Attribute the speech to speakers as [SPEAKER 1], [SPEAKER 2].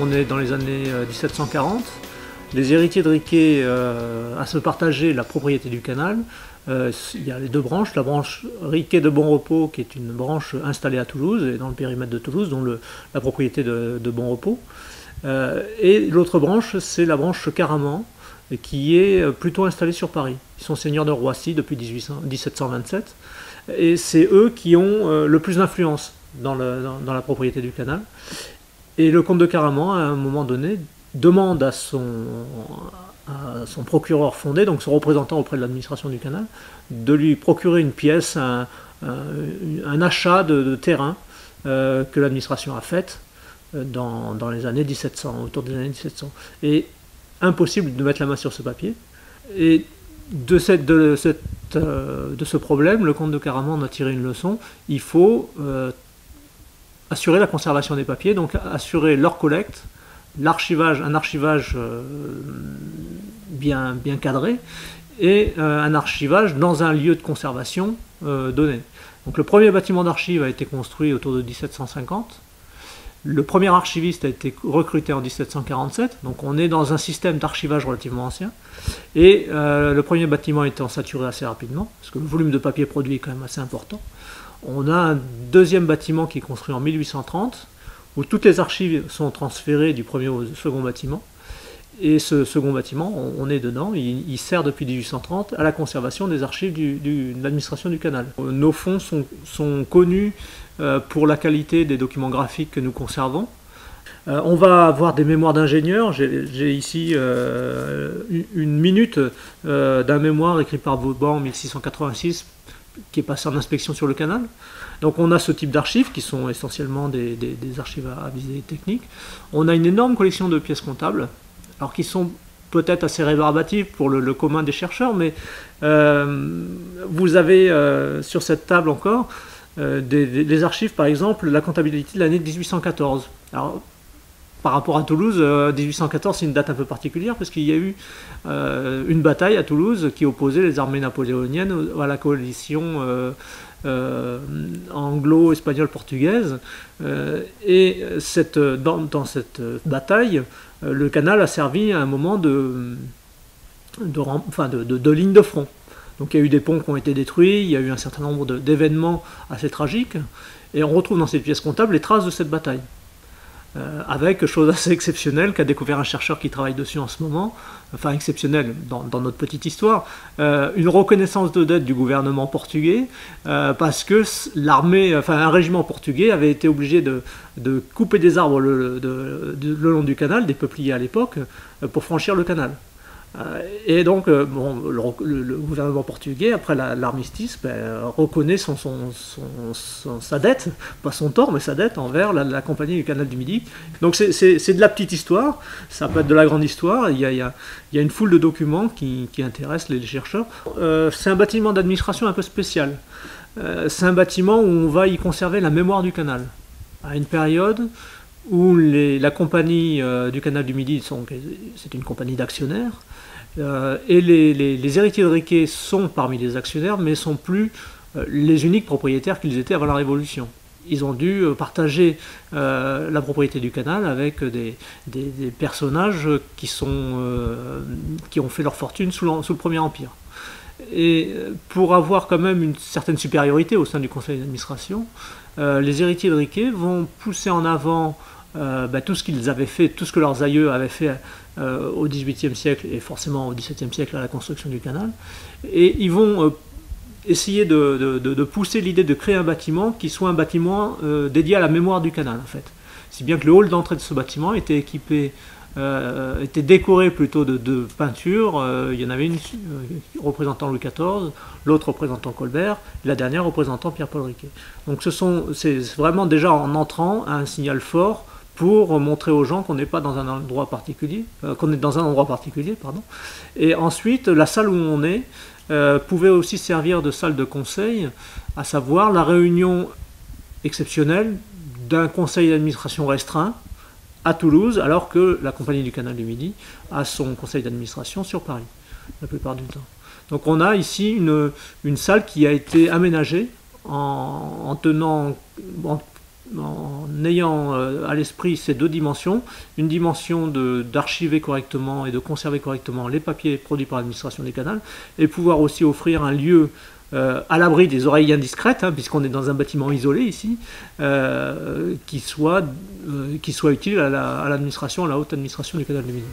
[SPEAKER 1] On est dans les années 1740. Les héritiers de Riquet à se partager la propriété du canal. Il y a les deux branches, la branche Riquet de Bonrepos qui est une branche installée à Toulouse et dans le périmètre de Toulouse, dont la propriété de Bonrepos. Et l'autre branche, c'est la branche Caraman, qui est plutôt installée sur Paris. Ils sont seigneurs de Roissy depuis 1727 et c'est eux qui ont le plus d'influence dans la propriété du canal. Et le comte de Caraman, à un moment donné, demande à son procureur fondé, donc son représentant auprès de l'administration du canal, de lui procurer une pièce, un achat de terrain que l'administration a fait dans les années 1700, autour des années 1700. Et impossible de mettre la main sur ce papier. Et de ce problème, le comte de Caraman en a tiré une leçon. Il faut assurer la conservation des papiers, donc assurer leur collecte, un archivage bien cadré, et un archivage dans un lieu de conservation donné. Donc le premier bâtiment d'archives a été construit autour de 1750. Le premier archiviste a été recruté en 1747, donc on est dans un système d'archivage relativement ancien. Et le premier bâtiment étant saturé assez rapidement, parce que le volume de papier produit est quand même assez important. On a un deuxième bâtiment qui est construit en 1830, où toutes les archives sont transférées du premier au second bâtiment. Et ce second bâtiment, on est dedans, il sert depuis 1830 à la conservation des archives de l'administration du canal. Nos fonds sont connus pour la qualité des documents graphiques que nous conservons. On va avoir des mémoires d'ingénieurs. J'ai ici une minute d'un mémoire écrit par Vauban en 1686 qui est passé en inspection sur le canal. Donc on a ce type d'archives qui sont essentiellement des archives à visée technique. On a une énorme collection de pièces comptables, alors qui sont peut-être assez rébarbatives pour le commun des chercheurs, mais vous avez sur cette table encore des archives, par exemple, la comptabilité de l'année 1814. Alors, par rapport à Toulouse, 1814 c'est une date un peu particulière parce qu'il y a eu une bataille à Toulouse qui opposait les armées napoléoniennes à la coalition anglo-espagnole-portugaise. Et dans cette bataille, le canal a servi à un moment de ligne de front. Donc il y a eu des ponts qui ont été détruits, il y a eu un certain nombre d'événements assez tragiques, et on retrouve dans cette pièce comptable les traces de cette bataille. Avec chose assez exceptionnelle qu'a découvert un chercheur qui travaille dessus en ce moment, enfin exceptionnel dans notre petite histoire, une reconnaissance de dette du gouvernement portugais parce que un régiment portugais avait été obligé de couper des arbres le long du canal, des peupliers à l'époque, pour franchir le canal. Et donc, le gouvernement portugais, après l'armistice, reconnaît sa dette, pas son tort, mais sa dette envers la compagnie du canal du Midi. Donc c'est de la petite histoire, ça peut être de la grande histoire, il y a une foule de documents qui intéressent les chercheurs. C'est un bâtiment d'administration un peu spécial. C'est un bâtiment où on va y conserver la mémoire du canal, à une période où la compagnie du canal du Midi, c'est une compagnie d'actionnaires, et les héritiers de Riquet sont parmi les actionnaires, mais ne sont plus les uniques propriétaires qu'ils étaient avant la Révolution. Ils ont dû partager la propriété du canal avec des personnages qui ont fait leur fortune sous le Premier Empire. Et pour avoir quand même une certaine supériorité au sein du conseil d'administration, les héritiers de Riquet vont pousser en avant tout ce qu'ils avaient fait, tout ce que leurs aïeux avaient fait au XVIIIe siècle et forcément au XVIIe siècle à la construction du canal. Et ils vont essayer de pousser l'idée de créer un bâtiment qui soit un bâtiment dédié à la mémoire du canal, en fait. Si bien que le hall d'entrée de ce bâtiment était équipé, était décoré plutôt de peintures. Il y en avait une représentant Louis XIV, l'autre représentant Colbert, et la dernière représentant Pierre-Paul Riquet. Donc c'est vraiment déjà en entrant un signal fort pour montrer aux gens qu'on n'est pas dans un endroit particulier, pardon. Et ensuite, la salle où on est pouvait aussi servir de salle de conseil, à savoir la réunion exceptionnelle d'un conseil d'administration restreint à Toulouse, alors que la compagnie du canal du Midi a son conseil d'administration sur Paris, la plupart du temps. Donc on a ici une salle qui a été aménagée en en ayant à l'esprit ces deux dimensions, une dimension d'archiver correctement et de conserver correctement les papiers produits par l'administration des canals, et pouvoir aussi offrir un lieu à l'abri des oreilles indiscrètes, hein, puisqu'on est dans un bâtiment isolé ici, qui soit utile à l'administration, à la haute administration du canal du Midi.